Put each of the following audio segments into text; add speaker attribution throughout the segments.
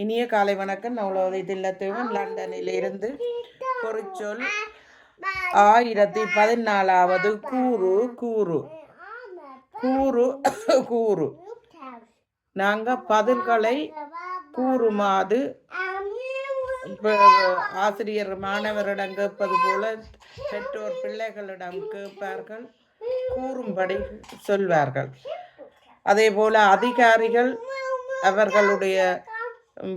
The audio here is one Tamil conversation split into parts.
Speaker 1: இனிய காலை வணக்கம். நவலோதை தில்லத்தேவன் லண்டனில் இருந்து. பொறிச்சொல் 1014வது கூறு. கூறு கூறு கூறு. நாங்கள் பதில்களை கூறுமாது ஆசிரியர் மாணவரிடம் கேட்பது போல பெற்றோர் பிள்ளைகளிடம் கேட்பார்கள், கூறும்படி சொல்வார்கள். அதே போல அதிகாரிகள் அவர்களுடைய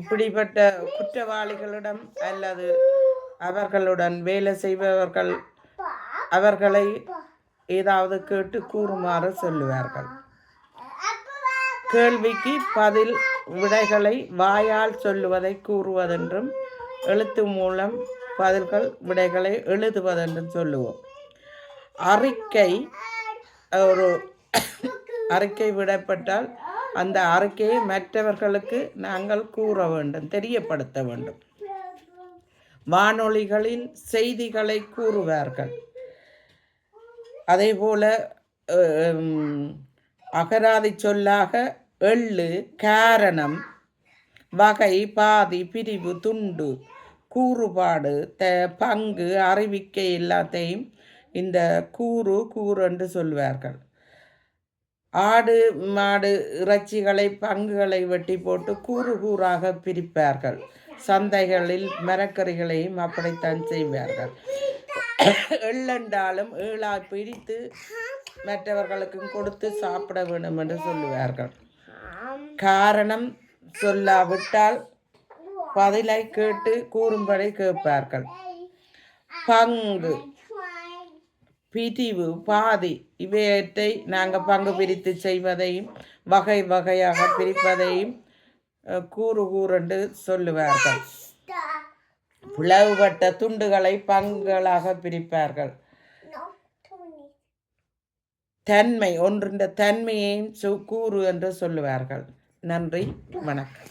Speaker 1: பிடிபட்ட குற்றவாளிகளிடம் அல்லது அவர்களுடன் வேலை செய்பவர்கள் அவர்களை ஏதாவது கேட்டு கூறுமாறு சொல்லுவார்கள். கேள்விக்கு பதில் விடைகளை வாயால் சொல்லுவதை கூறுவதென்றும், எழுத்து மூலம் பதில்கள் விடைகளை எழுதுவதென்றும் சொல்லுவோம். அறிக்கை, ஒரு அறிக்கை விடப்பட்டால் அந்த அறிக்கையை மற்றவர்களுக்கு நாங்கள் கூற வேண்டும், தெரியப்படுத்த வேண்டும். வானொலிகளில் செய்திகளை கூறுவார்கள். அதே போல அகராதி சொல்லாக எள்ளு, காரணம், வகை, பாதி, பிரிவு, துண்டு, கூறுபாடு, பங்கு, அறிவிக்கை எல்லாத்தையும் இந்த கூறு கூறு என்று சொல்வார்கள். ஆடு மாடு இறைச்சிகளை பங்குகளை வெட்டி போட்டு கூறு கூறாக பிரிப்பார்கள். சந்தைகளில் மரக்கறிகளையும் அப்படித்தான் செய்வார்கள். எள்ளென்றாலும் ஏழாய் பிரித்து மற்றவர்களுக்கும் கொடுத்து சாப்பிட வேண்டும் என்று சொல்லுவார்கள். காரணம் சொல்லாவிட்டால் பதிலை கேட்டு கூறும்படி கேட்பார்கள். பங்கு, பிரிவு, பாதி இவற்றை நாங்கள் பங்கு பிரித்து செய்வதையும் வகை வகையாக பிரிப்பதையும் கூறு கூறென்று சொல்லுவார்கள். பிளவுபட்ட துண்டுகளை பங்குகளாக பிரிப்பார்கள். தன்மை, ஒன்றின் தன்மையையும் கூறு என்று சொல்லுவார்கள். நன்றி, வணக்கம்.